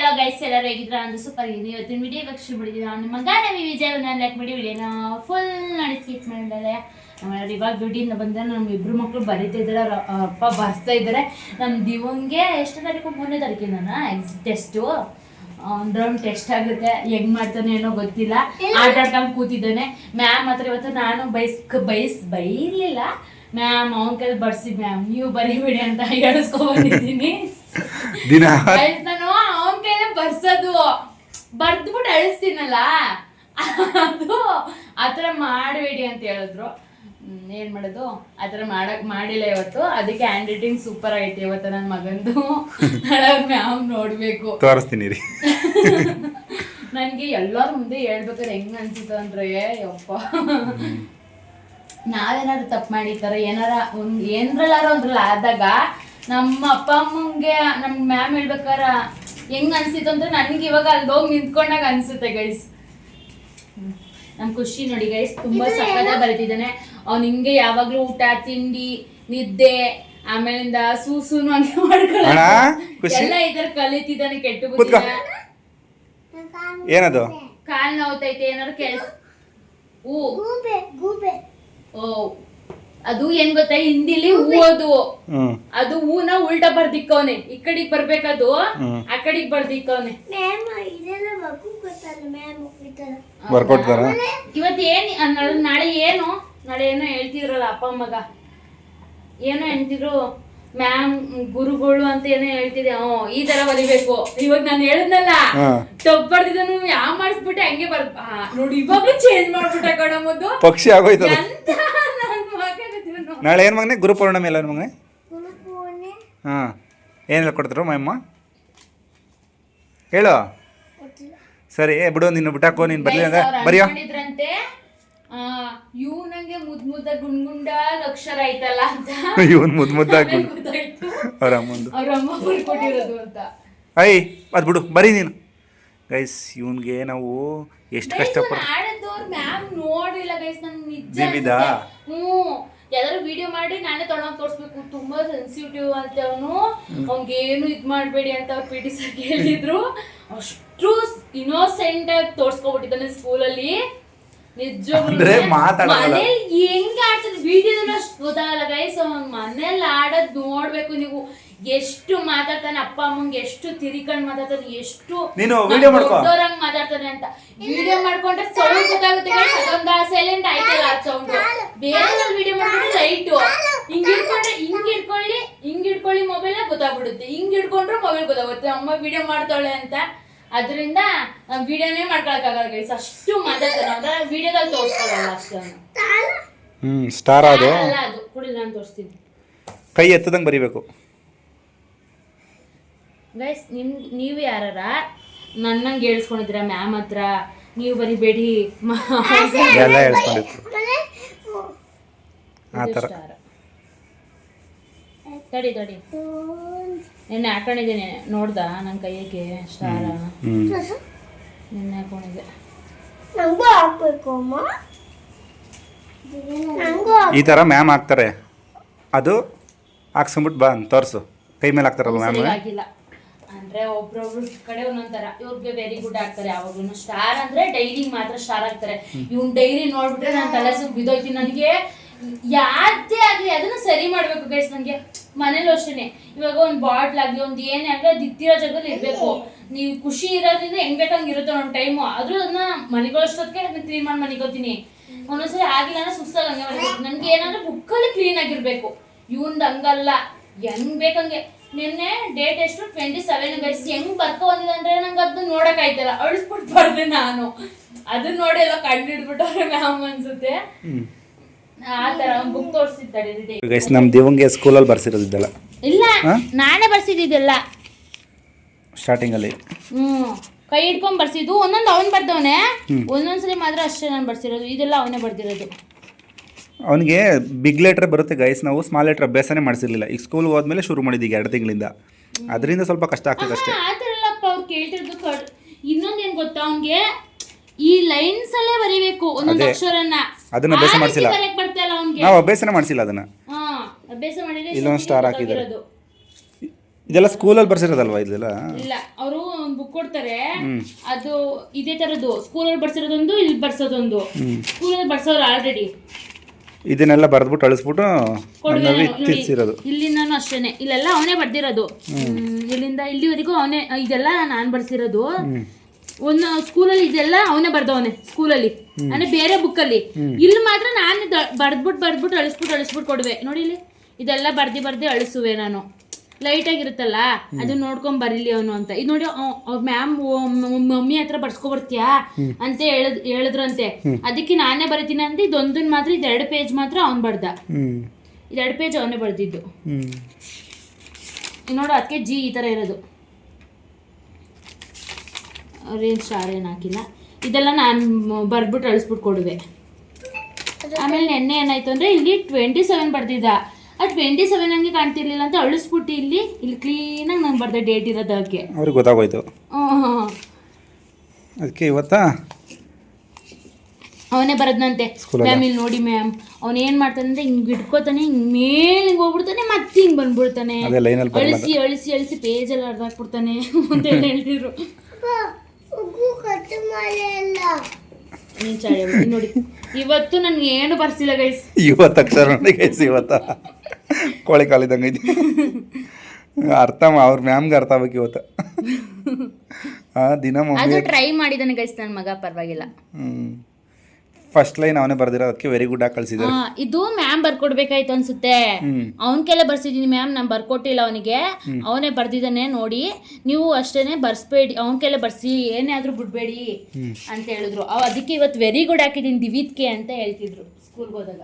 Hello guys, ಎಲ್ಲರೂ ಹೇಗಿದ್ರ? ನಾನು super ಇದ್ದೀನಿ. ಇವತ್ತಿನ ವಿಡಿಯೋ ಇವಾಗ ಶುರು ಮಾಡಿದ್ದೀನಿ. ನಾನು ನಿಮ್ಮ ಮಗ ನವಿ ವಿಜಯ್ ನಾನು ಲೈಕ್ ಮಾಡಿ ವಿಡಿಯೋನ ಫುಲ್ ನೋಡಿ ಸ್ಕಿಪ್ ಮಾಡಿದ್ದಾರೆ. ಆಮೇಲೆ ಇವಾಗ ಡ್ಯೂಟಿಯಿಂದ ಬಂದರೆ ನಮ್ಮ ಇಬ್ಬರು ಮಕ್ಕಳು ಬರೀತಾ ಇದ್ದಾರೆ, ಅಪ್ಪ ಬರ್ಸ್ತಾ ಇದ್ದಾರೆ. ನಮ್ಮ ದಿವಂಗೆ ಎಷ್ಟು ತಾರೀಕು? 3ನೇ ತಾರೀಕಿಂದನಾ ಟೆಸ್ಟು. ಒಂದು ರೌಂಡ್ ಟೆಸ್ಟ್ ಆಗುತ್ತೆ, ಹೆಂಗ್ ಮಾಡ್ತಾನೆ ಏನೋ ಗೊತ್ತಿಲ್ಲ. ಆಟ ಆಡ್ಕೊಂಡು ಕೂತಿದ್ದಾನೆ. ಮ್ಯಾಮ್ ಹತ್ರ ಇವತ್ತು ನಾನು ಬೈರ್ಲಿಲ್ಲ. ಮ್ಯಾಮ್ ಅವನ ಕೈ ಬರ್ಸಿ ಮ್ಯಾಮ್ ನೀವು ಬರೀಬೇಡಿ ಅಂತ ಹೇಳಿಸ್ಕೊಂಡ್ಬಂದಿದ್ದೀನಿ. ನಾನು ಅವನ ಕೈಲೇ ಬರ್ಸೋದು, ಬರ್ದ್ಬಿಟ್ಟು ಅಳಿಸ್ತೀನಲ್ಲ, ಅದು ಆತರ ಮಾಡಬೇಡಿ ಅಂತ ಹೇಳಿದ್ರು. ಏನ್ ಮಾಡೋದು, ಆತರ ಮಾಡಿಲ್ಲ ಇವತ್ತು. ಅದಕ್ಕೆ ಹ್ಯಾಂಡ್ ರೈಟಿಂಗ್ ಸೂಪರ್ ಆಗೈತೆ ಇವತ್ತು ನನ್ನ ಮಗಂದು. ನಾಳೆ ಮ್ಯಾಮ್ ನೋಡ್ಬೇಕು, ತೋರಿಸ್ತೀನಿ ರೀ. ನನ್ಗೆ ಎಲ್ಲಾರ ಮುಂದೆ ಹೇಳ್ಬೇಕಾದ್ರೆ ಹೆಂಗ್ ಅನ್ಸುತ್ತ ಅಂದ್ರೆ, ಯಪ್ಪ ನಾವೇನಾದ್ರು ತಪ್ಪು ಮಾಡಿರ್ತಾರ ಏನಾರ ಒಂದ್ರಲ್ಲ ಆದಾಗ ನಮ್ಮ ಅಪ್ಪ ಅಮ್ಮಂಗೆ ನಮ್ಮ ಮ್ಯಾಮ್ ಹೇಳ್ಬೇಕಾರ ಹೆಂಗ್ ಅನ್ಸಿತ್ತು ಅಂದ್ರೆ ನನಗೆ ಇವಾಗ ಅಲ್ಲಿ ಹೋಗಿ ನಿಂತ್ಕೊಂಡಾಗ ಅನ್ಸುತ್ತೆ ಗೈಸ್. ನಮ್ ಖುಷಿ ನೋಡಿ ಗೈಸ್, ತುಂಬಾ ಸಕ್ಕತ್ತ ಬರೀತಿದ್ದಾನೆ. ಅವ್ನು ಹಿಂಗೆ ಯಾವಾಗ್ಲೂ ಊಟ ತಿಂಡಿ ನಿದ್ದೆ ಆಮೇಲಿಂದ ಸೂಸುನು ಹಂಗೆ ಮಾಡ್ಕೊಳ್ಳ ಎಲ್ಲ ಇದ್ರ ಕಲಿತಿದ್ದಾನೆ. ಕೆಟ್ಟ ಬುದ್ಧಿ, ಏನದು ಕಾಲ್ ನೋವ್ತೈತೆ ಏನಾದ್ರು ಕೆಲಸ. ಅದು ಏನ್ ಗೊತ್ತಾ, ಹಿಂದಿಲಿ ಹೂವದು, ಅದು ಹೂನ ಉಲ್ಟಾ ಬರ್ದಿಕ್ಕವನೆ. ಈ ಕಡೆಗ್ ಬರ್ಬೇಕದು, ಆ ಕಡೆಗ್ ಬರ್ದಿಕ್ಕವನೆ. ಇವತ್ತು ನಾಳೆ ಏನೋ ಹೇಳ್ತಿದ್ರಲ್ಲ ಅಪ್ಪ ಅಮ್ಮಗ, ಏನೋ ಹೇಳ್ತಿದ್ರು ಮ್ಯಾಮ್ ಗುರುಗಳು ಅಂತ ಏನೋ ಹೇಳ್ತಿದ್ದೆ. ಈ ತರ ಬರಿಬೇಕು. ಇವಾಗ ನಾನು ಹೇಳಿದ್ನಲ್ಲ ತಪ್ಪು ಬರ್ದಿದ್ದನು ಯಾವ ಮಾಡಿಸ್ಬಿಟ್ಟೆ ಹಂಗೆ ನೋಡಿ ಇವಾಗ್ಲೂ ಚೇಂಜ್ ಮಾಡ್ಬಿಟ್ಟೆ ಕಣಮ್ಮದು. ಪಕ್ಷಿ ಆಗೋಯ್ತು. ನಾಳೆ ಏನ್ ಮಗನೆ? ಗುರು ಪೌರ್ಣಮಿ ಅಲ್ಲ ಮಗನೆ? ಹಾ, ಏನ್ ಹೇಳ್ಕೊಡ್ತಾರ ಮಮ್ಮ ಹೇಳು. ಸರಿ ಬಿಡು, ನಿನ್ನ ಬಿಟ್ಟಾಕೋ, ನೀನ್ ಬರ್ಲಿ ಅಂದ್ರೆ ಬರಿಯೋ. ಇವ್ನಂಗೆ ಮುದ್ದ ಗುಂಡ ಅಕ್ಷರ ಐತಲ್ಲ ಅಂತ ಇವನ್ ಮುದ್ದಾಗಿ ಅವ್ರ ಅಮ್ಮ ಬರ್ಕೊಟ್ಟಿರೋದು ಅಂತ. ಐ ಅದ್ ಬಿಡು, ಬರೀ ನೀನು. ಗೈಸ್ ಇವನ್ಗೆ ನಾವು ಎಷ್ಟು ಕಷ್ಟಪಟ್ಟು ಮ್ಯಾಮ್ ನೋಡಿಲ್ಲ ಗೈಸ್. ನನ್ ನಿಜ ಯಾವ್ದಾದ್ರು ವಿಡಿಯೋ ಮಾಡಿ ನಾನೇ ತೊಗೊಂಡ್ ತೋರಿಸ್ಬೇಕು. ತುಂಬಾ ಸೆನ್ಸಿಟಿವ್ ಅಂತ ಅವ್ನಿಗೇನು ಇದ್ ಮಾಡ್ಬೇಡಿ ಅಂತ ಅವ್ರು ಪಿ ಟಿ ಸರ್ ಹೇಳಿದ್ರು. ಅಷ್ಟು ಇನ್ನೋಸೆಂಟ್ ಆಗಿ ತೋರ್ಸ್ಕೊಬಿಟ್ಟಿದ್ದಾನೆ ಸ್ಕೂಲಲ್ಲಿ. ಮನೇಲಿ ಹೆಂಗ್ ಆಡ್ತಾರೆ ವಿಡಿಯೋದಲ್ಲಿ ಅಷ್ಟು ಗೊತ್ತಾಗಲ್ಲ ಗೈಸ್. ಅವ್ನ್ ಮನೇಲಿ ಆಡೋದ್ ನೋಡ್ಬೇಕು ನೀವು. ಎಷ್ಟು ಮಾತಾಡ್ತಾನೆ ಅಪ್ಪ ಅಮ್ಮಂಗೆ, ಎಷ್ಟು ತಿರಿಕಂಡ್ ಮಾತಾಡ್ತಾನೆ, ಎಷ್ಟು ದೊಡ್ಡೋರಂಗ್ ಮಾತಾಡ್ತಾನೆ ಅಂತ. ವಿಡಿಯೋ ಮಾಡ್ಕೊಂಡ್ರೆ ಸೌಂಡ್ ಗೊತ್ತಾಗುತ್ತೆ. ಸೈಲೆಂಟ್ ಆಯ್ತಲ್ಲ ಆ ಸೌಂಡ್. ಬೇರೆ ವಿಡಿಯೋ ಮಾಡ್ಕೊಂಡ್ರೆ ಲೈಟು ಹಿಂಗ್ ಹಿಡ್ಕೊಳ್ಳಿ ಮೊಬೈಲ್ ಗೊತ್ತಾಗ್ಬಿಡುತ್ತೆ. ಹಿಂಗ್ ಹಿಡ್ಕೊಂಡ್ರೆ ಮೊಬೈಲ್ ಗೊತ್ತಾಗುತ್ತೆ ಅಮ್ಮ ವಿಡಿಯೋ ಮಾಡ್ತಾಳೆ ಅಂತ. ಅದರಿಂದ ವಿಡಿಯೋನೇ ಮಾಡ್ಕೊಳಕ್ಕಾಗಲ್ಲ ಗೈಸ್. ಅಷ್ಟು ಮಾತಾಡ್ತಾನೆ ಅಂದ್ರೆ ವಿಡಿಯೋದಲ್ಲಿ ತೋರಿಸ್ಕೊಳ್ಳಲ್ಲ ಅಷ್ಟು. ಸ್ಟಾರ್ ಅದು ಕುಡಿಲ್ ನಾನು ತೋರಿಸ್ತೀನಿ. ಕೈ ಎತ್ತದಂಗೆ ಬರಿಬೇಕು ಗೈಸ್. ನೀವು ಯಾರ ನನ್ನಂಗೆ ಹೇಳ್ಸ್ಕೊಂಡಿದ್ದೀರಾ ಮ್ಯಾಮ್ ಹತ್ರ ನೀವು ಬರಿಬೇಡಿ ಎಲ್ಲ ಹೇಳ್ಸ್ಕೊಂಡಿದ್ರು ಆ ಥರ. ತಡಿ ನಿನ್ನೆ ಹಾಕೊಂಡಿದ್ದೀನಿ, ನೋಡ್ದ ನನ್ನ ಕೈಗೆ ಸ್ಟಾರ ನಿನ್ನೆ ಹಾಕೊಂಡಿದ್ದೆ. ಈ ಥರ ಮ್ಯಾಮ್ ಹಾಕ್ತಾರೆ, ಅದು ಹಾಕ್ಸ್ಕೊಂಬಿಟ್ಟು ಬಾ ತೋರಿಸು. ಕೈ ಮೇಲೆ ಹಾಕ್ತಾರಲ್ಲ ಮ್ಯಾಮ್. ಆಗಿಲ್ಲ ಅಂದ್ರೆ ಒಬ್ರೊಬ್ರು ಕಡೆ ಒಂದೊಂಥರ. ಇವ್ರಿಗೆ ವೆರಿ ಗುಡ್ ಆಗ್ತಾರೆ ಯಾವಾಗ್ಲೂ. ಸ್ಟಾರ್ ಅಂದ್ರೆ ಡೈರಿ ಮಾತ್ರ ಸ್ಟಾರ್ ಆಗ್ತಾರೆ. ಇವ್ನು ಡೈರಿ ನೋಡ್ಬಿಟ್ರೆ ನಾನು ತಲೆ ಸುತ್ತ ಬಿದ್ದೋಯ್ತೀನಿ. ನನಗೆ ಯಾವ್ದೇ ಆಗ್ಲಿ ಅದನ್ನ ಸರಿ ಮಾಡ್ಬೇಕು ಗೈಸ್. ನಂಗೆ ಮನೇಲೂ ಅಷ್ಟೇನೆ. ಇವಾಗ ಒಂದ್ ಬಾಟ್ಲ್ ಆಗ್ಲಿ ಒಂದ್ ಏನೇ ಆಗ್ಲಿ ಅದು ಇತ್ತಿರೋ ಜಾಗದಲ್ಲಿ ಇರ್ಬೇಕು. ನೀವು ಖುಷಿ ಇರೋದ್ರಿಂದ ಹೆಂಗ್ ಬೇಕಂಗೆ ಇರುತ್ತೆ ಒಂದ್ ಟೈಮು. ಆದ್ರೂ ಅದನ್ನ ಮನೆಗಳಷ್ಟೊತ್ತಿಗೆ ಅದನ್ನ ಕ್ಲೀನ್ ಮಾಡಿ ಮನೆಗೋತೀನಿ. ಒಂದೊಂದ್ಸರಿ ಆಗಿಲ್ಲ ಅಂದ್ರೆ ಸುಸ್ತಾಗ ಹಂಗೆ ಮಾಡ್ಬೇಕು. ನನ್ಗೆ ಏನಾದ್ರೂ ಬುಕ್ಕಲ್ಲಿ ಕ್ಲೀನ್ ಆಗಿರ್ಬೇಕು. ಇವಂದ್ ಹಂಗಲ್ಲ, ಹೆಂಗ್ ಬೇಕಂಗೆ. ನಿನ್ನೆ ಡೇಟ್ ಎಷ್ಟು 27 ಗೈಸ್. ಹೆಂಗ್ ಬರ್ಕೊ ಬಂದಿದೆ ಅಂದ್ರೆ ನಂಗೆ ಅದನ್ನ ನೋಡಕ್ ಆಯ್ತಲ್ಲ, ಅಳಿಸ್ಬಿಟ್ಟು ಬರ್ದೆ ನಾನು. ಅದನ್ನ ನೋಡಿ ಎಲ್ಲ ಕಂಡು ಹಿಡ್ಬಿಟ್ಟವ್ರೆ ಮ್ಯಾಮ್ ಅನ್ಸುತ್ತೆ. ಆತರ ಬುಕ್ ತೋರಿಸಿದ್ದಾಳೆ ಗೈಸ್. ನಮ್ ದಿವಂಗೆ ಸ್ಕೂಲಲ್ಲಿ ಬರ್ಸಿರೋದಿದ್ದಲ್ಲ. ಇಲ್ಲ, ನಾನೇ ಬರ್ಸಿದ್ದಿದ್ದೆಲ್ಲ ಸ್ಟಾರ್ಟಿಂಗ್ ಅಲ್ಲಿ. ಕೈ ಹಿಡ್ಕೊಂಡ್ ಬರ್ಸಿದ್ದು. ಒಂದೊಂದು ಅವನ್ ಬರ್ದವನೆ, ಒಂದೊಂದ್ಸಲಿ ಮಾತ್ರ ಅಷ್ಟೇ ನಾನು ಬರ್ಸಿರೋದು. ಇದೆಲ್ಲ ಅವನೇ ಬರ್ದಿರೋದು. ಅವನಿಗೆ ಬಿಗ್ ಲೆಟರ್ ಬರುತ್ತೆ ಗೈಸ್. ನಾವು ಸ್ಮಾಲ್ ಲೆಟರ್ ಅಭ್ಯಾಸನೇ ಮಾಡಿಸಿರ್ಲಿಲ್ಲ. ಈಗ ಸ್ಕೂಲ್ಗೆ ಹೋದ್ಮೇಲೆ ಶುರು ಮಾಡಿದ್ದೀವಿ 2 ತಿಂಗಳಿಂದ. ಅದರಿಂದ ಸ್ವಲ್ಪ ಕಷ್ಟ ಆಗ್ತದೆ ಅಷ್ಟೇ. ಆ ಥರ ಅಲ್ಲಪ್ಪ ಅವ್ರು ಕೇಳ್ತಿರೋದು. ಇನ್ನೊಂದೇನು ಗೊತ್ತಾ, ಅವ್ನಿಗೆ ಈ ಲೈನ್ಸ್ ಅಲ್ಲೇ ಬರಿಬೇಕು ಒಂದೊಂದು ಅಕ್ಷರನ. ಅದನ್ನ ಅಭ್ಯಾಸ ಮಾಡಿಸಿಲ್ಲ ನಾವು. ಅಭ್ಯಾಸನೇ ಮಾಡಿಸಿಲ್ಲ ಅದನ್ನ. ಅಭ್ಯಾಸ ಮಾಡಿದ್ರೆ ಇಲ್ಲೊಂದು ಸ್ಟಾರ್ ಹಾಕಿದ್ದಾರೆ. ಇದೆಲ್ಲ ಸ್ಕೂಲಲ್ಲಿ ಬರ್ಸಿರೋದಲ್ವಾ? ಇದೆಲ್ಲ ಇಲ್ಲ, ಅವರು ಬುಕ್ ಕೊಡ್ತಾರೆ, ಅದು ಇದೇ ತರದ್ದು ಸ್ಕೂಲಲ್ಲಿ ಬರ್ಸಿರೋದೊಂದು, ಇಲ್ಲಿ ಬರ್ಸೋದೊಂದು. ಸ್ಕೂಲಲ್ಲಿ ಬರ್ಸೋರು ಆಲ್ರೆಡಿ. ಇದನ್ನೆಲ್ಲ ಬರ್ದ್ಬಿಟ್ಟು ಅಳಿಸ್ಬಿಟ್ಟು ತಿರ್ಸಿರೋದು. ಇಲ್ಲಿ ನಾನು ಅಷ್ಟೇನೆ, ಇಲ್ಲೆಲ್ಲ ಅವನೇ ಬರ್ದಿರೋದು. ಇಲ್ಲಿಂದ ಇಲ್ಲಿವರೆಗೂ ಅವನೇ, ಇದೆಲ್ಲ ನಾನು ಬರ್ಸಿರೋದು. ಒಂದು ಸ್ಕೂಲಲ್ಲಿ ಇದೆಲ್ಲ ಅವನೇ ಬರ್ದವನೆ ಸ್ಕೂಲಲ್ಲಿ, ಅಂದ್ರೆ ಬೇರೆ ಬುಕ್ಕಲ್ಲಿ. ಇಲ್ಲಿ ಮಾತ್ರ ನಾನು ಬರ್ದ್ಬಿಟ್ಟು ಅಳಿಸ್ಬಿಟ್ಟು ಕೊಡುವೆ. ನೋಡಿ ಇಲ್ಲಿ ಇದೆಲ್ಲ ಬರ್ದಿ ಅಳಿಸುವೆ ನಾನು. ಲೈಟ್ ಆಗಿರುತ್ತಲ್ಲ ಅದು ನೋಡ್ಕೊಂಡ್ ಬರೀಲಿ ಅವನು ಅಂತ. ಇದು ನೋಡಿ ಮ್ಯಾಮ್ ಮಮ್ಮಿ ಹತ್ರ ಬರ್ಸ್ಕೊಬರ್ತೀಯಾ ಅಂತ ಹೇಳಿದ್ರಂತೆ. ಅದಕ್ಕೆ ನಾನೇ ಬರೀತೀನಿ ಅಂತ ಇದೊಂದನ್ ಮಾತ್ರ, ಇದು 2 ಪೇಜ್ ಮಾತ್ರ ಅವ್ನು ಬರ್ದ. 2 ಪೇಜ್ ಅವನೇ ಬರ್ದಿದ್ದು. ನೋಡು ಅದಕ್ಕೆ ಜಿ ಈ ತರ ಇರೋದು, ಅವ್ರೇನು ಸ್ಟಾರ್ ಏನು ಹಾಕಿಲ್ಲ. ಇದೆಲ್ಲ ನಾನು ಬರ್ಬಿಟ್ಟು ಅಳಿಸ್ಬಿಟ್ಟು ಕೊಡುವೆ. ಆಮೇಲೆ ನೆನ್ನೆ ಏನಾಯ್ತು ಅಂದ್ರೆ ಇಲ್ಲಿ 27 ಬರ್ದಿದ್ದ. ಅದು 27 ಹಂಗೆ ಕಾಣ್ತಿರ್ಲಿಲ್ಲ ಅಂತ ಅಳಿಸ್ಬಿಟ್ಟು ಇಲ್ಲಿ ಕ್ಲೀನಾಗಿ ನಾನು ಬರ್ದೆ ಡೇಟ್ ಇರೋದು. ಅದಕ್ಕೆ ಅವ್ರಿಗೆ ಗೊತ್ತಾಗೋಯ್ತು. ಅದಕ್ಕೆ ಇವತ್ತಾ ಅವನೇ ಬರದ್ನಂತೆ. ಮ್ಯಾಮ್ ಇಲ್ಲಿ ನೋಡಿ ಮ್ಯಾಮ್, ಅವ್ನು ಏನ್ ಮಾಡ್ತಾನೆ ಅಂದ್ರೆ ಹಿಂಗ್ ಇಟ್ಕೋತಾನೆ, ಹಿಂಗ್ ಮೇಲೆ ಹಿಂಗ್ ಹೋಗ್ಬಿಡ್ತಾನೆ, ಮತ್ತೆ ಹಿಂಗ್ ಬಂದ್ಬಿಡ್ತಾನೆ, ಅಳಿಸಿ ಪೇಜ್ ಎಲ್ಲ ಅರ್ಧಾಕ್ಬಿಡ್ತಾನೆ ಅಂತ ಹೇಳ್ತಿದ್ರು. ನೋಡಿ ಇವತ್ತು ನನ್ಗೆ ಏನು ಬರ್ಸಿಲ್ಲ ಗೈಸ್. ಇವತ್ತು ಅಕ್ಷರ ನೋಡಿ ಗೈಸ್, ಇವತ್ತ ಕೋಳಿ ಕಾಲಿದಂಗೆ ಐತಿ. ಅರ್ಥ ಅವ್ರ ಮ್ಯಾಮ್ಗೆ ಅರ್ಥ ಆಗ್ಬೇಕು ಇವತ್ತು. ದಿನ ಅದು ಟ್ರೈ ಮಾಡಿದಾನೆ ಗೈಸ್ ನನ್ನ ಮಗ, ಪರವಾಗಿಲ್ಲ. ಫಸ್ಟ್ ಲೈನ್ ಅವನೇ ಬರ್ದಿರೋ, ಅದಕ್ಕೆ ವೆರಿ ಗುಡ್ ಆಗಿ ಕಳ್ಸಿದ್ದಾರೆ. ಇದು ಮ್ಯಾಮ್ ಬರ್ಕೊಡ್ಬೇಕಾಯ್ತು ಅನ್ಸುತ್ತೆ. ಅವನ ಕೆಲ ಬರ್ಸಿದೀನಿ ಮ್ಯಾಮ್, ನಾನು ಬರ್ಕೊಟ್ಟಿಲ್ಲ ಅವನಿಗೆ, ಅವನೇ ಬರ್ದಿದ್ದಾನೆ ನೋಡಿ. ನೀವು ಅಷ್ಟೇನೆ ಬರ್ಸ್ಬೇಡಿ, ಅವನ ಕೆಲ ಬರ್ಸಿ, ಏನೇ ಆದ್ರೂ ಬಿಡ್ಬೇಡಿ ಅಂತ ಹೇಳಿದ್ರು. ಅದಕ್ಕೆ ಇವತ್ತು ವೆರಿ ಗುಡ್ ಹಾಕಿದೀನಿ ದಿವಿತ್ಗೆ ಅಂತ ಹೇಳ್ತಿದ್ರು ಸ್ಕೂಲ್ಗೆ ಹೋದಾಗ.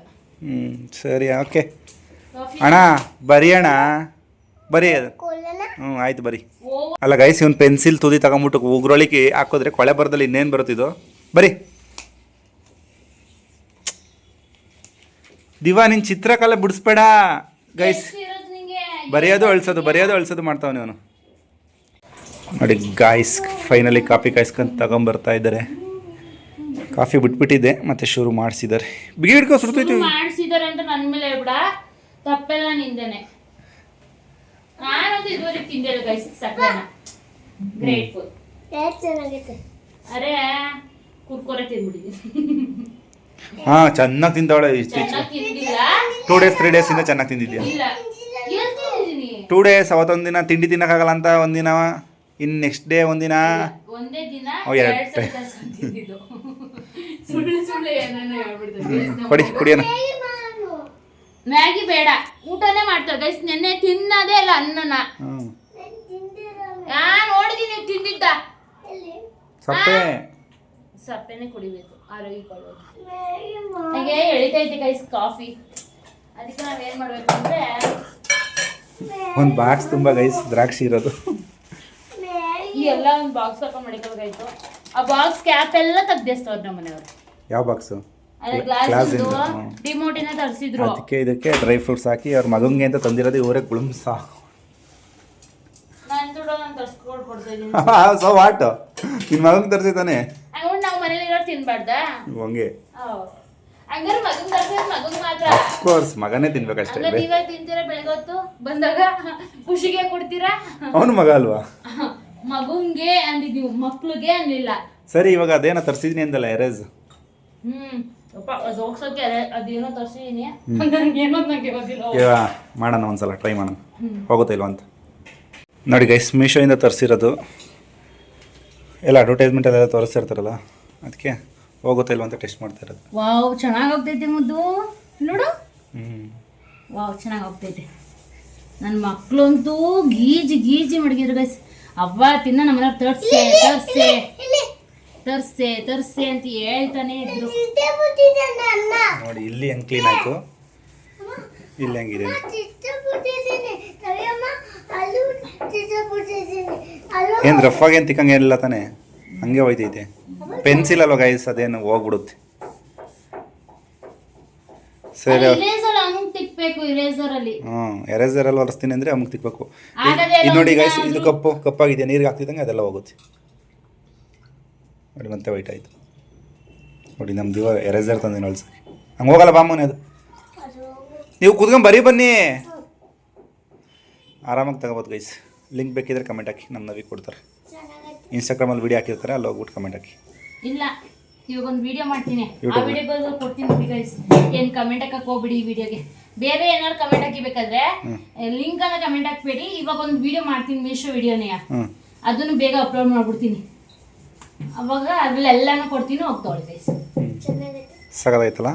ಸರಿ ಓಕೆ ಅಣ್ಣ, ಬರಿ ಅಣ್ಣ ಬರಿ. ಆಯ್ತು ಬರಿ. ಅಲ್ಲ ಗೈಸ್, ಇವನ್ ಪೆನ್ಸಿಲ್ ತುದಿ ತಗೊಂಬಿಟ್ಟು ಉಗ್ರೊಳಿಗೆ ಹಾಕೋದ್ರೆ ಕೊಳೆ ಬರದಲ್ಲಿ ಇನ್ನೇನು ಬರುತ್ತಿದ್ದು. ಬರಿ ದಿವಾ, ನಿನ್ ಚಿತ್ರಕಲೆ ಬಿಡಿಸ್ಬೇಡ ಗೈಸ್. ಬರೆಯೋದು ಅಳ್ಸೋದು ಮಾಡ್ತಾವನೆ ಅವನು. ನೋಡಿ ಗಾಯ್ಸ್, ಫೈನಲಿ ಕಾಫಿ ಕಾಯಿಸ್ಕೊಂಡು ತಗೊಂಬರ್ತಾ ಇದ್ದಾರೆ. ಕಾಫಿ ಬಿಟ್ಬಿಟ್ಟಿದ್ದೆ, ಮತ್ತೆ ಶುರು ಮಾಡಿಸಿದ್ದಾರೆ. ಬಿಗಿ ಹಿಡ್ಕೊ, ಸುಡ್ತೈತಿ. ಮಾಡಿಸಿದ್ದಾರೆ ಅಂತ ನನ್ನ ಮೇಲೆ ಹೇಳ್ಬಿಡ, ತಪ್ಪೆಲ್ಲ ನಿಂದೇನೆ. ನಾನಂತೂ ಇದುವರೆಗೆ ತಿಂದಿಲ್ಲ ಗೈಸ್ ಸಕ್ಕರೆನ. ಗ್ರೇಟ್ಫುಲ್. ಅರೆ ಕುರ್ಕುರೆ ತಿಂದ್ಬಿಟ್ಟಿದ್ದೀನಿ. ಹಾ, ಚೆನ್ನಾಗಿ ತಿಂದವಳೆ. 2 days 3 days ಇಂದ ಚೆನ್ನಾಗಿ ತಿಂದಿದ್ಯಾ? 2 days. ಅವತ್ತೊಂದಿನ ತಿಂಡಿ ತಿನ್ನಕ್ಕಾಗಲ್ಲ ಅಂತ ಒಂದಿನ, ಇನ್ನು ನೆಕ್ಸ್ಟ್ ಡೇ ಒಂದಿನ, ಒಂದೇ ದಿನ ಕುಡಿಯೋಣ. ಮ್ಯಾಗಿ ಬೇಡ, ಊಟನೇ ಮಾಡ್ತಾರೆ ಗೈಸ್. ನೆನ್ನೆ ತಿನ್ನೋದೇ ಇಲ್ಲ ಅನ್ನನ. ನೋಡಿದೀನಿ ತಿಂದಿದ್ದ. ಸಪ್ಪೆನೆ ಕುಡಿಬೇಕು, ಆರೋಗ್ಯ ನನಗೆ ಎಳಿತೈತಿ ಗೈಸ್ ಕಾಫಿ. ಅದಕ್ಕೆ ನಾವೇನ್ ಮಾಡ್ಬೇಕು ಅಂದ್ರೆ, ಒಂದು ಬಾಕ್ಸ್ ತುಂಬಾ ಗೈಸ್ ದ್ರಾಕ್ಷಿ ಇರೋದು. ಈ ಎಲ್ಲ ಒಂದು ಬಾಕ್ಸ್ ಹಾಕೊಂಡು ಮಡಿಕೋಬೇಕಾಯ್ತು. ಆ ಬಾಕ್ಸ್ ಕ್ಯಾಪ್ ಎಲ್ಲ ತೆಗ್ದೇಸ್ತವ್ರು ನಮ್ಮ ಮನೆಯವರು. ಯಾವ ಬಾಕ್ಸು? ಗ್ಲಾಸ್ ಡಿಮೋಟಿನ ತರಿಸಿದ್ರು. ಅದಕ್ಕೆ ಇದಕ್ಕೆ ಡ್ರೈ ಫ್ರೂಟ್ಸ್ ಹಾಕಿ ಅವ್ರ ಮಗಂಗೆ ಅಂತ ತಂದಿರೋದು ಇವರೇ ಕುಳುಮ್ಸ. ನಾನು ದುಡ್ಡು ನಾನು ತರಿಸ್ಕೊಂಡು ಕೊಡ್ತೀನಿ. ಸೊ ವಾಟ್, ನಿನ್ನ ಮಗಂಗೆ ತರಿಸಿದ್ದಾನೆ. ಹಂಗ ನಾವು ಮನೇಲಿ ಇರೋ ತಿನ್ಬಾರ್ದಾ? ಹಂಗೆ ಹಂಗಾರೆ ಮಗನ್ ತರಿಸಿದ್ರೆ ಮಗನ್ ಮಾತ್ರ. ಆಫ್ ಕೋರ್ಸ್ ಮಗನೇ ತಿನ್ಬೇಕಷ್ಟೇ. ನೀವೇ ತಿಂತೀರಾ ಬೆಳಗ್ಗೆ ಹೊತ್ತು ಬಂದಾಗ, ಖುಷಿಗೆ ಕೊಡ್ತೀರಾ? ಅವನು ಮಗ ಅಲ್ವಾ? ಮಗುಂಗೆ ಅಂದಿದ್ದೀವಿ, ಮಕ್ಳಿಗೆ ಅನ್ಲಿಲ್ಲ. ಸರಿ, ಇವಾಗ ಅದೇನೋ ತರಿಸಿದೀನಿ ಅಂದಲ್ಲ, ಎರೇಸ್. ಅದು ಹೋಗ್ಸೋಕೆ ಅದೇನೋ ತರಿಸಿದೀನಿ, ನನಗೇನೋ ನನಗೆ ಗೊತ್ತಿಲ್ಲ. ಮಾಡೋಣ ಒಂದ್ಸಲ, ಟ್ರೈ ಮಾಡೋಣ ಹೋಗುತ್ತಾ ಇಲ್ವ ಅಂತ. ನೋಡಿ ಗೈಸ್, ಮೀಶೋಯಿಂದ ತರಿಸಿರೋದು ಎಲ್ಲ ಅಡ್ವರ್ಟೈಸ್ಮೆಂಟಲ್ಲೆಲ್ಲ ತೋರಿಸ್ತಿರ್ತಾರಲ್ಲ, ಅದಕ್ಕೆ ಹೋಗುತ್ತಾ ಇಲ್ವ ಅಂತ ಟೆಸ್ಟ್ ಮಾಡ್ತಾ ಇರೋದು. ವಾವ್, ಚೆನ್ನಾಗಿ ಹೋಗ್ತೈತೆ ಮುದ್ದು, ನೋಡು. ವಾವ್, ಚೆನ್ನಾಗಿ ಹೋಗ್ತೈತೆ. ನನ್ನ ಮಕ್ಕಳಂತೂ ಗೀಜಿ ಮಡಗಿದ್ರು ಗೈಸ್. ಅವ್ವ ತಿನ್ನ ನಮ್ಮನ್ನ ತರ್ಸೆ ಅಂತ ಹೇಳ್ತಾನೆ ಇದ್ರು. ನೋಡಿ ಇಲ್ಲಿ ಹೆಂಗ್ ಕ್ಲೀನ್ ಆಯ್ತು, ಇಲ್ಲಿ ಹೆಂಗಿದೆ. ಏನು ರಫ್ ಆಗಿ ಏನು ತಿಕ್ಕಂಗೆ ಏನಿಲ್ಲ ತಾನೆ, ಹಂಗೆ ಹೋಯ್ತೈತೆ. ಪೆನ್ಸಿಲ್ ಅಲ್ವ ಗೈಸ್, ಅದೇನು ಹೋಗ್ಬಿಡುತ್ತೆ. ಸರಿ, ಎರೇಸರ್ ಅಲ್ಲಿ ಒರೆಸ್ತೀನಿ ಅಂದರೆ ಅಮ್ಗೆ ತಿಕ್ಬೇಕು. ಇದು ನೋಡಿ ಗೈಸ್, ಇದು ಕಪ್ಪಾಗಿದೆ, ನೀರಿಗೆ ಹಾಕ್ತಿದ್ದಂಗೆ ಅದೆಲ್ಲ ಹೋಗುತ್ತೆ. ನೋಡಿ ಮತ್ತೆ ವೈಟ್ ಆಯಿತು. ನೋಡಿ ನಮ್ದು ಇವಾಗ ಎರೇಸರ್ ತಂದಿನ ಅಳ್ಸಿ, ಹಂಗೆ ಹೋಗಲ್ಲ ಬಾಮೂನೆ ಅದು. ನೀವು ಕೂತ್ಕೊಂಡು ಬರೀ ಬನ್ನಿ, ಆರಾಮಾಗಿ ತಗೋಬೋದು ಗೈಸ್. ಲಿಂಕ್ ಬೇಕಿದ್ರೆ ಕಮೆಂಟ್ ಹಾಕಿ, ನಮ್ಮ ನವಿ ಕೊಡ್ತಾರೆ. ಇನ್ಸ್ಟಾಗ್ರಾಮಲ್ಲಿ ವೀಡಿಯೋ ಹಾಕಿರ್ತಾರೆ, ಅಲ್ಲಿ ಹೋಗ್ಬಿಟ್ಟು ಕಮೆಂಟ್ ಹಾಕಿ. ಇಲ್ಲ, ಇವಾಗ ಒಂದು ವಿಡಿಯೋ ಮಾಡ್ತೀನಿ, ಆ YouTube. ವಿಡಿಯೋಗೆ ಕೊಡ್ತೀನಿ ನೋಡಿ ಗೈಸ್. ಏನು ಕಮೆಂಟ್ ಹಾಕಕ್ಕೆ ಹೋಗ್ಬಿಡಿ ಈ ವಿಡಿಯೋಗೆ. ಬೇರೆ ಏನಾದ್ರು ಕಮೆಂಟ್ ಹಾಕಿಬೇಕಾದ್ರೆ ಲಿಂಕ್ ಅನ್ನ ಕಮೆಂಟ್ ಹಾಕ್ಬೇಡಿ. ಇವಾಗ ಒಂದು ವಿಡಿಯೋ ಮಾಡ್ತೀನಿ, ಮೀಶೋ ವಿಡಿಯೋನೇ, ಅದನ್ನು ಬೇಗ ಅಪ್ಲೋಡ್ ಮಾಡ್ಬಿಡ್ತೀನಿ. ಅವಾಗ ಅದ್ರಲ್ಲೆಲ್ಲಾನು ಕೊಡ್ತೀನಿ, ಹೋಗ್ತಾಳೆ ಗೈಸ್. ಸಗದಾಯ್ತಲ್ಲ.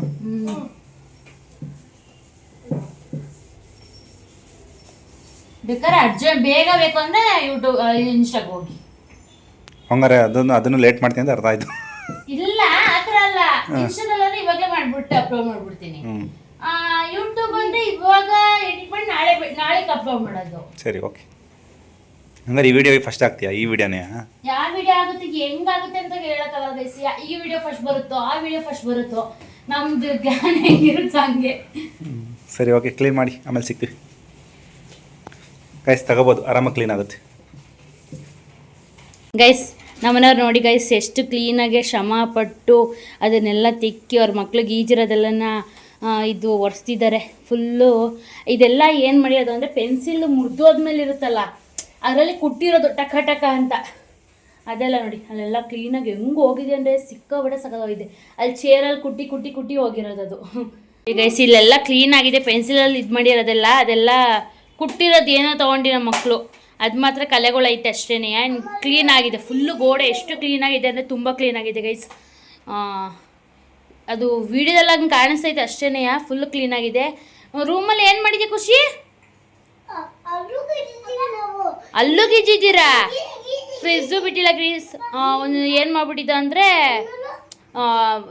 ಬೇಕಾದ್ರೆ ಅರ್ಜೆಂಟ್ ಬೇಗ ಬೇಕು ಅಂದ್ರೆ ಯೂಟ್ಯೂಬ್ ಇನ್ಸ್ಟಾಗ್ ಹೋಗಿ. ಹಂಗಾರೆ ಅದನ್ನು ಲೇಟ್ ಮಾಡ್ತೀನಿ ಅಂತ ಅರ್ಥ ಆಯ್ತು. ಇಲ್ಲ ಆತರ ಅಲ್ಲ, ಇನ್ಸ್ಟಾದಲ್ಲಿ ಇವಾಗಲೇ ಮಾಡ್ಬಿಟ್ಟು ಅಪ್ಲೋಡ್ ಮಾಡ್ಬಿಡ್ತೀನಿ. ಯೂಟ್ಯೂಬ್ ಅಂದ್ರೆ ಇವಾಗ ಎಡಿಟ್ ಮಾಡಿ ನಾಳೆಗೆ ಅಪ್ಲೋಡ್ ಮಾಡೋದು. ಸರಿ, ಓಕೆ. ಹಂಗಾರೆ ಈ ವಿಡಿಯೋ ಫಸ್ಟ್ ಆಗ್ತೀಯಾ? ಈ ವಿಡಿಯೋನೇ ಯಾವ ವಿಡಿಯೋ ಆಗುತ್ತೆ ಹೆಂಗಾಗುತ್ತೆ ಅಂತ ಹೇಳಕ್ಕಾಗಲ್ಲ ಗೈಸ್. ಈ ವಿಡಿಯೋ ಫಸ್ಟ್ ಬರುತ್ತೋ ಆ ವಿಡಿಯೋ ಫಸ್ಟ್ ಬರುತ್ತೋ, ನಮ್ದು ಜ್ಞಾನ ಹೆಂಗಿರುತ್ತೆ ಹಂಗೆ. ಸರಿ, ಓಕೆ. ಕ್ಲೀನ್ ಮಾಡಿ ಆಮೇಲೆ ಸಿಗ್ತೀವಿ ಗೈಸ್. ತಗೋಬೋದು, ಆರಾಮಾಗಿ ಕ್ಲೀನ್ ಆಗುತ್ತೆ ಗೈಸ್. ನಮ್ಮನೆಯವ್ರು ನೋಡಿ ಗೈಸ್, ಎಷ್ಟು ಕ್ಲೀನಾಗಿ ಶ್ರಮ ಪಟ್ಟು ಅದನ್ನೆಲ್ಲ ತಿಕ್ಕಿ ಅವ್ರ ಮಕ್ಳಿಗೆ ಈಜಿರೋದೆಲ್ಲನ ಇದು ಒರೆಸ್ತಿದ್ದಾರೆ ಫುಲ್ಲು. ಇದೆಲ್ಲ ಏನು ಮಾಡಿರೋದು ಅಂದರೆ ಪೆನ್ಸಿಲ್ ಮುರಿದೋದ್ಮೇಲೆ ಇರುತ್ತಲ್ಲ, ಅದರಲ್ಲಿ ಕುಟ್ಟಿರೋದು ಟಕ ಟಕ ಅಂತ, ಅದೆಲ್ಲ ನೋಡಿ ಅಲ್ಲೆಲ್ಲ ಕ್ಲೀನಾಗಿ ಹೆಂಗೆ ಹೋಗಿದೆ ಅಂದರೆ ಸಿಕ್ಕಾಬಟ್ಟೆ ಸಖತ್ತಾಗಿದೆ. ಅಲ್ಲಿ ಚೇರಲ್ಲಿ ಕುಟ್ಟಿ ಕುಟ್ಟಿ ಕುಟ್ಟಿ ಹೋಗಿರೋದು ಅದು. ಗೈಸ್ ಇಲ್ಲೆಲ್ಲ ಕ್ಲೀನಾಗಿದೆ, ಪೆನ್ಸಿಲಲ್ಲಿ ಇದು ಮಾಡಿರೋದೆಲ್ಲ, ಅದೆಲ್ಲ ಕುಟ್ಟಿರೋದು ಏನೋ ತೊಗೊಂಡಿ ನಮ್ಮ ಮಕ್ಕಳು, ಅದು ಮಾತ್ರ ಕಲೆಗಳೈತೆ ಅಷ್ಟೇ. ಕ್ಲೀನಾಗಿದೆ ಫುಲ್ಲು, ಗೋಡೆ ಎಷ್ಟು ಕ್ಲೀನಾಗಿದೆ ಅಂದರೆ ತುಂಬ ಕ್ಲೀನಾಗಿದೆ ಗೈಸ್. ಅದು ವಿಡಿಯೋದಲ್ಲಿ ಹಂಗೆ ಕಾಣಿಸ್ತೈತೆ ಅಷ್ಟೇ, ಫುಲ್ಲು ಕ್ಲೀನಾಗಿದೆ. ರೂಮಲ್ಲಿ ಏನು ಮಾಡಿದೆ ಖುಷಿ? ಅಲ್ಲೂ ಗಿಜ್ಜಿದ್ದೀರಾ? ಫ್ರಿಜ್ಜು ಬಿಟ್ಟಿಲ್ಲ ಗ್ರೀಸ್. ಒಂದು ಏನು ಮಾಡ್ಬಿಟ್ಟಿದ್ದ ಅಂದರೆ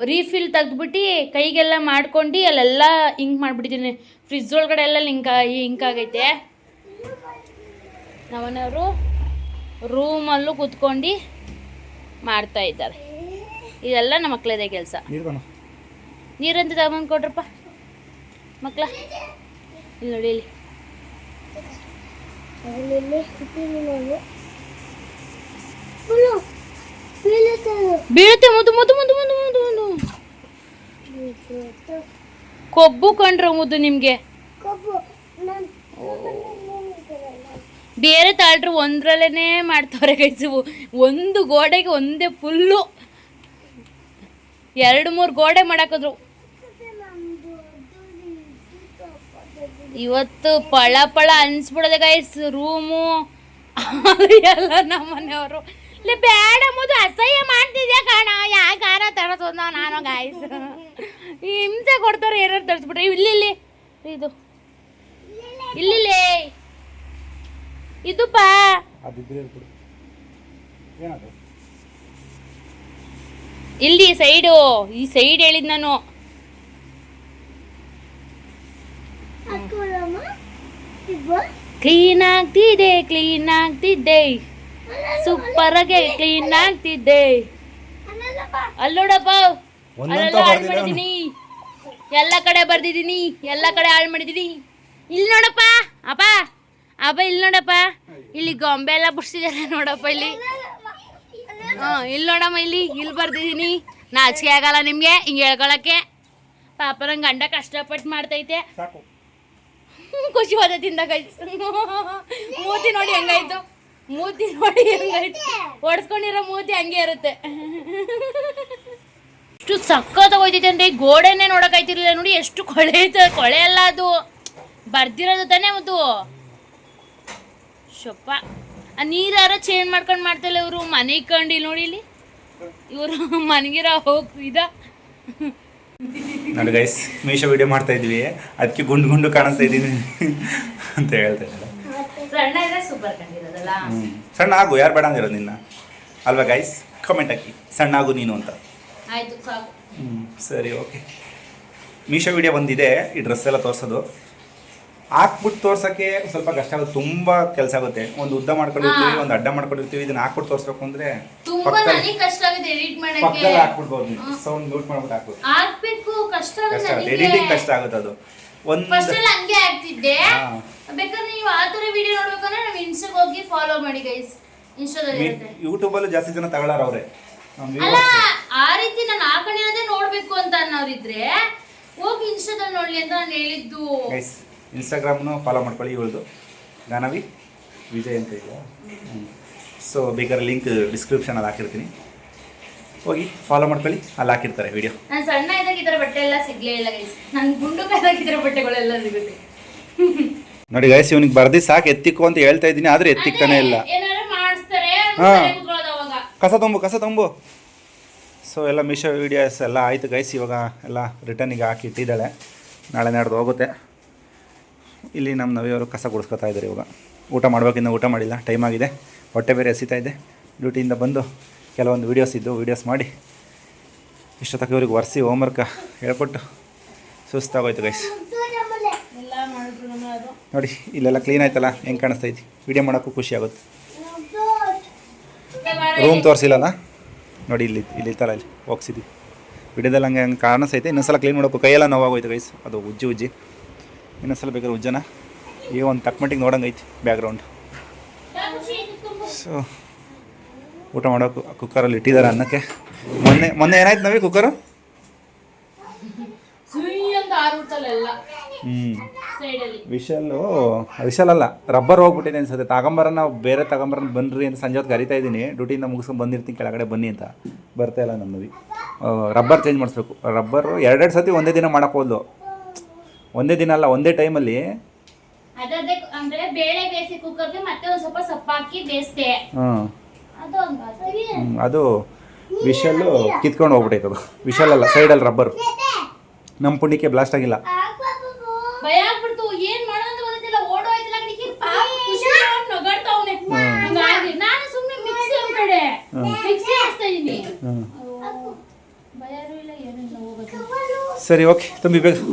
ರೀಫಿಲ್ ತೆಗ್ದುಬಿಟ್ಟು ಕೈಗೆಲ್ಲ ಮಾಡ್ಕೊಂಡು ಅಲ್ಲೆಲ್ಲ ಇಂಕ್ ಮಾಡಿಬಿಟ್ಟಿದ್ದೀನಿ. ಫ್ರಿಜ್ ಒಳಗಡೆ ಎಲ್ಲ ಇಂಕ್ ಆಗೈತೆ. ನಮ್ಮನೆಯವರು ರೂಮಲ್ಲೂ ಕೂತ್ಕೊಂಡು ಮಾಡ್ತಾ ಇದ್ದಾರೆ. ಇದೆಲ್ಲ ನಮ್ಮ ಮಕ್ಕಳದೇ ಕೆಲಸ. ನೀರಂತ ತಗೊಂಡು ಕೊಡ್ರಪ್ಪ ಮಕ್ಕಳ. ಇಲ್ಲಿ ನೋಡಿ, ಇಲ್ಲಿ ಬೀಳುತ್ತೆ. ಮುದ್ದು ಮುದ್ದು ಮುದ್ದು ಮುದ್ದು ಮುದ್ದು ಮುದ್ದು ಕೊಬ್ಬು ಕಂಡ್ರೆ ಮುದ್ದು ನಿಮಗೆ. ಬೇರೆ ತಾಳ್ರು ಒಂದ್ರಲ್ಲೇ ಮಾಡ್ತವ್ರೆ ಗೈಸು. ಒಂದು ಗೋಡೆಗೆ ಒಂದೇ ಫುಲ್ಲು 2-3 ಗೋಡೆ ಮಾಡಾಕಿದ್ರು. ಇವತ್ತು ಪಳ ಪಳ ಅನ್ಸ್ಬಿಡೋದೆ ಗೈಸ್ ರೂಮು ಎಲ್ಲ. ನಮ್ಮ ಮನೆಯವರು ಇಲ್ಲಿ ಬೇಡ ಮುದ್ದು ಅಸಹ್ಯ ಮಾಡ್ತಿದ್ಯಾ ಕಾಣ, ಯಾಕಾರ ತರಿಸೋದು ನಾನು ಗಾಯ್ಸ್. ಹಿಂಸೆ ಕೊಡ್ತಾರೆ ಏನಾರು ತರಿಸ್ಬಿಟ್ರೆ. ಇಲ್ಲಿ ಇದು ಇಲ್ಲಿ ಇದು ಪಾ ಇಲ್ಲಿ ಸೈಡು, ಈ ಸೈಡ್ ಹೇಳಿದ್ ನಾನು. ಕ್ಲೀನ್ ಆಗ್ತಿದ್ದೆ ಸೂಪರ್ ಆಗಿ ಕ್ಲೀನ್ ಆಗ್ತಿದ್ದೆ. ಅಲ್ಲೋಡಪ್ಪ, ಅಲ್ಲೆಲ್ಲ ಹಾಳು ಮಾಡಿದೀನಿ, ಎಲ್ಲ ಕಡೆ ಬರ್ದಿದ್ದೀನಿ, ಎಲ್ಲ ಕಡೆ ಹಾಳು ಮಾಡಿದೀನಿ. ಇಲ್ಲಿ ನೋಡಪ್ಪ ಅಪ್ಪ ಇಲ್ಲಿ ನೋಡಪ್ಪ, ಇಲ್ಲಿ ಗೊಂಬೆ ಎಲ್ಲ ಬಿಡ್ಸಿದ್ದಾರೆ ನೋಡಪ್ಪ. ಇಲ್ಲಿ ಇಲ್ಲಿ ನೋಡಮ್ಮ, ಇಲ್ಲಿ ಬರ್ದಿದ್ದೀನಿ. ನಾಚಿಕೆ ಆಗಲ್ಲ ನಿಮಗೆ ಹಿಂಗೆ ಹೇಳ್ಕೊಳಕ್ಕೆ? ಪಾಪ ನಂಗೆ ಗಂಡ ಕಷ್ಟಪಟ್ಟು ಮಾಡ್ತೈತೆ. ಖುಷಿ ಹೋದತಿಂದ ಗೈಸ್. ಮೂತಿ ನೋಡಿ ಹೆಂಗಾಯ್ತು, ಓಡಿಸ್ಕೊಂಡಿರೋ ಮೂತಿ ಹಂಗೆ ಇರುತ್ತೆ. ಎಷ್ಟು ಸಕ್ಕತ್ ಹೋಯ್ತೈತೆ ಅಂದ್ರೆ ಗೋಡೆನೇ ನೋಡೋಕಾಯ್ತಿರ್ಲಿಲ್ಲ ನೋಡಿ. ಎಷ್ಟು ಕೊಳೆ ಐತೆ, ಕೊಳೆ ಅಲ್ಲ ಅದು ಬರ್ದಿರೋದು ತಾನೇ ಅದು. ಶೊಪ್ಪ ಆ ನೀರಾರ ಚೇಂಜ್ ಮಾಡ್ಕೊಂಡು ಮಾಡ್ತಾಯಿಲ್ಲ ಇವರು. ಮನೆ ಇಕ್ಕೊಂಡು ನೋಡಿ, ಇಲ್ಲಿ ಇವರು ಮನೆಗಿರ ಹೋಗಿದ ನೋಡಿ ಗೈಸ್. ಮೀಶೋ ವಿಡಿಯೋ ಮಾಡ್ತಾ ಇದ್ವಿ, ಅದಕ್ಕೆ ಗುಂಡು ಕಾಣಿಸ್ತಾ ಇದ್ದೀನಿ ಅಂತ ಹೇಳ್ತಾ ಇದ್ದಾರೆ. ಸಣ್ಣ ಇದ್ರೆ ಸೂಪರ್ ಕಂಡಿರೋದಲ್ಲ. ಸಣ್ಣ ಆಗು, ಯಾರು ಬೇಡ ಅಂದಿರೋದು ನಿನ್ನ ಅಲ್ವಾ ಗೈಸ್? ಕಮೆಂಟ್ ಹಾಕಿ ಸಣ್ಣ ಆಗು ನೀನು ಅಂತ. ಆಯ್ತು ಸಾಕು. ಸರಿ, ಓಕೆ. ಮೀಶೋ ವಿಡಿಯೋ ಬಂದಿದೆ. ಈ ಡ್ರೆಸ್ ಎಲ್ಲ ತೋರಿಸೋದು ಹಾಕ್ಬಿಟ್ಟು ತೋರ್ಸೋಕ್ಕೆ ಸ್ವಲ್ಪ ಕಷ್ಟ ಆಗುತ್ತೆ, ತುಂಬ ಕೆಲಸ ಆಗುತ್ತೆ. ಒಂದು ಉದ್ದ ಮಾಡ್ಕೊಂಡಿರ್ತೀವಿ, ಒಂದು ಅಡ್ಡ ಮಾಡ್ಕೊಂಡಿರ್ತೀವಿ. ಇದನ್ನ ಹಾಕ್ಬಿಟ್ಟು ತೋರಿಸ್ಬೇಕು ಅಂದರೆ ಪಕ್ಕದಲ್ಲಿ ಹಾಕ್ಬಿಡ್ಬೋದು. ಸೌಂಡ್ ಮ್ಯೂಟ್ ಮಾಡ್ಬಿಟ್ಟು ಹಾಕ್ಬೇಕು. ಕಷ್ಟ ಆಗುತ್ತೆ, ಎಡಿಟಿಂಗ್ ಕಷ್ಟ ಆಗುತ್ತೆ ಅದು. ಫಸ್ಟ್ ಎಲ್ಲ ಹಂಗೆ ಆಗ್ತಿದ್ದೆ. ಬೇಕಾದ್ರೆ ನೀವು ಆ ಥರ ವಿಡಿಯೋ ನೋಡ್ಬೇಕಂದ್ರೆ ನಾವು ಇನ್ಸ್ಟಾಗ್ ಹೋಗಿ ಫಾಲೋ ಮಾಡಿ ಗೈಸ್. ಇನ್ಸ್ಟಾದಲ್ಲಿ ಇರುತ್ತೆ. ಯೂಟ್ಯೂಬಲ್ಲೂ ಜಾಸ್ತಿ ಜನ ತಗೊಳ್ಳಾರ ಅವ್ರೆ. ಅಲ್ಲ, ಆ ರೀತಿ ನಾನು ಹಾಕೊಂಡಿರೋದೇ ನೋಡ್ಬೇಕು ಅಂತ ಅನ್ನೋರಿದ್ರೆ ಹೋಗಿ ಇನ್ಸ್ಟಾದಲ್ಲಿ ನೋಡ್ಲಿ ಅಂತ ನಾನು ಹೇಳಿದ್ದು ಗೈಸ್. ಇನ್ಸ್ಟಾಗ್ರಾಮ್ನು ಫಾಲೋ ಮಾಡ್ಕೊಳ್ಳಿ. ಇವಳ್ದು ಗಾನವಿ ವಿಜಯ್ ಅಂತ ಇದೆ. ಸೊ ಬೇಕಾದ್ರೆ ಲಿಂಕ್ ಡಿಸ್ಕ್ರಿಪ್ಷನಲ್ಲಿ ಹಾಕಿರ್ತೀನಿ, ಹೋಗಿ ಫಾಲೋ ಮಾಡ್ಕೊಳ್ಳಿ, ಅಲ್ಲಿ ಹಾಕಿರ್ತಾರೆ ವಿಡಿಯೋ. ನಾನು ಸಣ್ಣ ಇದ್ದಾಗ ಈ ಥರ ಬಟ್ಟೆ ಎಲ್ಲ ಸಿಗ್ಲೇ ಇಲ್ಲ ಗೈಸ್, ನಾನು ಗುಂಡುಕಾಯ್ದಾಗ ಈ ಥರ ಬಟ್ಟೆಗಳೆಲ್ಲ ಸಿಗುತ್ತೆ. ನೋಡಿ ಗೈಸ್, ಇವನಿಗೆ ಬರ್ದಿ ಸಾಕು ಎತ್ತಿಕ್ಕು ಅಂತ ಹೇಳ್ತಾ ಇದ್ದೀನಿ, ಆದರೆ ಎತ್ತಿಕ್ತಾನೆ ಇಲ್ಲ. ಏನಾದ್ರು ಮಾಡಿಸ್ತಾರೆ ಅವಾಗ. ಕಸ ತುಂಬು. ಸೊ ಎಲ್ಲ ಮೀಶೋ ವೀಡಿಯೋಸ್ ಎಲ್ಲ ಆಯಿತು ಗೈಸ್. ಇವಾಗ ಎಲ್ಲ ರಿಟರ್ನಿಗೆ ಹಾಕಿ ಇಟ್ಟಿದ್ದಾಳೆ, ನಾಳೆ ನಾಡ್ದು ಹೋಗುತ್ತೆ. ಇಲ್ಲಿ ನಮ್ಮ ನವಿಯವರು ಕಸ ಗುಡಿಸ್ಕೊತಾ ಇದ್ದಾರೆ. ಇವಾಗ ಊಟ ಮಾಡ್ಬೇಕಿಂದ ಊಟ ಮಾಡಿಲ್ಲ, ಟೈಮ್ ಆಗಿದೆ, ಹೊಟ್ಟೆ ಬೇರೆ ಎಸಿತಾ ಇದೆ. ಡ್ಯೂಟಿಯಿಂದ ಬಂದು ಕೆಲವೊಂದು ವೀಡಿಯೋಸ್ ಇದ್ದು ವೀಡಿಯೋಸ್ ಮಾಡಿ ಇಷ್ಟೊತ್ತಕ್ಕೆ ಇವ್ರಿಗೆ ಒರೆಸಿ ಹೋಮ್ವರ್ಕ್ ಹೇಳ್ಕೊಟ್ಟು ಸುಸ್ತಾಗೋಯ್ತು ಗೈಸ್. ನೋಡಿ ಇಲ್ಲೆಲ್ಲ ಕ್ಲೀನ್ ಆಯ್ತಲ್ಲ, ಹೆಂಗೆ ಕಾಣಿಸ್ತೈತಿ, ವೀಡಿಯೋ ಮಾಡೋಕ್ಕೂ ಖುಷಿ ಆಗುತ್ತೆ. ರೂಮ್ ತೋರಿಸಿಲ್ಲಲ್ಲ ನೋಡಿ, ಇಲ್ಲಿ ಇತ್ತಲ್ಲ, ಇಲ್ಲಿ ಹೋಗ್ಸಿದ್ವಿ ವಿಡಿಯೋದಲ್ಲಿ ಹಂಗೆ ಕಾಣಿಸ್ತೈತೆ. ಇನ್ನೊಂದ್ಸಲ ಕ್ಲೀನ್ ಮಾಡೋಕ್ಕೂ ಕೈಯೆಲ್ಲ ನೋವಾಗೋಯ್ತು ಗೈಸ್, ಅದು ಉಜ್ಜಿ ಇನ್ನೊಂದ್ಸಲ ಬೇಕಾದ್ರೆ ಉಜ್ಜನ. ಈಗ ಒಂದು ತಕ್ಕಮಟ್ಟಿಗೆ ನೋಡಂಗೆ ಐತಿ ಬ್ಯಾಕ್ಗ್ರೌಂಡ್. ಸೊ ಊಟ ಮಾಡೋಕ್ಕೂ ಕುಕ್ಕರಲ್ಲಿ ಇಟ್ಟಿದ್ದಾರೆ ಅನ್ನಕ್ಕೆ. ಮೊನ್ನೆ ಏನಾಯ್ತು ನಾವೇ ಕುಕ್ಕರು ವಿಶಲ್ ಅಲ್ಲ, ರಬ್ಬರ್ ಹೋಗ್ಬಿಟ್ಟಿದೆ ಅನ್ಸುತ್ತೆ. ನಾವು ಬೇರೆ ತಗೊಂಬರನ್ನ ಬನ್ನಿರಿ ಅಂತ ಸಂಜೆ ಹೊತ್ತು ಕರಿತಾ ಇದ್ದೀನಿ. ಡ್ಯೂಟಿಯಿಂದ ಮುಗಿಸ್ಕೊಂಡು ಬಂದಿರ್ತೀನಿ, ಕೆಳಗಡೆ ಬನ್ನಿ ಅಂತ ಬರ್ತಾ ಇಲ್ಲ ನಮ್ಮವಿ. ರಬ್ಬರ್ ಚೇಂಜ್ ಮಾಡಿಸ್ಬೇಕು. ರಬ್ಬರು ಎರಡೆರಡು ಸತಿ ಒಂದೇ ದಿನ ಮಾಡೋಕ್ಕೆ ಹೋದ್ಲು. ಒಂದೇ ದಿನ ಅಲ್ಲ, ಒಂದೇ ಟೈಮಲ್ಲಿ. ಅಂದ್ರೆ ಬೇಳೆ ಬೇಯಿಸಿ ಕುಕ್ಕರ್ಗೆ ಮತ್ತೆ ಒಂದು ಸ್ವಲ್ಪ ಸೊಪ್ಪು ಹಾಕಿ ಬೇಯಿಸ್ದೆ. ಅದು ವಿಶಲ್ಲು ಕಿತ್ಕೊಂಡು ಹೋಗ್ಬಿಟ್ಟೈತೆ. ಅದು ವಿಶಲ್ ಅಲ್ಲ, ಸೈಡಲ್ಲಿ ರಬ್ಬರು. ನಮ್ಮ ಪುಣ್ಯಕ್ಕೆ ಬ್ಲಾಸ್ಟ್ ಆಗಿಲ್ಲ. ಭಯ ಆಗ್ಬಿಡ್ತು, ಏನ್ ಮಾಡೋದು ಗೊತ್ತಿಲ್ಲ, ಓಡೋಯ್ತಿಲ್ಲ ಕಡೆಗೆ ನಗಾಡ್ತಾವನೆ. ನಾನು ಸುಮ್ಮನೆ ಮಿಕ್ಸಿ ಅಂದ್ಕಡೆ ಮಿಕ್ಸಿ ಹಾಕ್ತಾ ಇದೀನಿ, ಭಯನೂ ಇಲ್ಲ ಏನಿಲ್ಲ, ಹೋಗೋದು. ಸರಿ, ಓಕೆ, ತುಂಬಿ ಬೇಕು.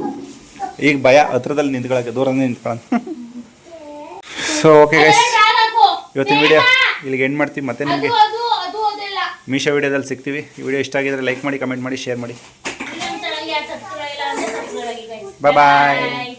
ಈಗ ಭಯ ಹತ್ರದಲ್ಲಿ ನಿಂತ್ಕೊಳ್ಳೋಕೆ, ದೂರನೇ ನಿಂತ್ಕೊಳ್ಳೋಣ. ಸೊ ಓಕೆ ಗೈಸ್, ಇವತ್ತಿನ ವಿಡಿಯೋ ಇಲ್ಲಿಗೆ ಎಂಡ್ ಮಾಡ್ತೀವಿ. ಮತ್ತೆ ನಿಮಗೆ ಮೀಶೋ ವಿಡಿಯೋದಲ್ಲಿ ಸಿಗ್ತೀವಿ. ಈ ವಿಡಿಯೋ ಇಷ್ಟ ಆಗಿದ್ರೆ ಲೈಕ್ ಮಾಡಿ, ಕಮೆಂಟ್ ಮಾಡಿ, ಶೇರ್ ಮಾಡಿ. ಬಾಯ್ ಬಾಯ್.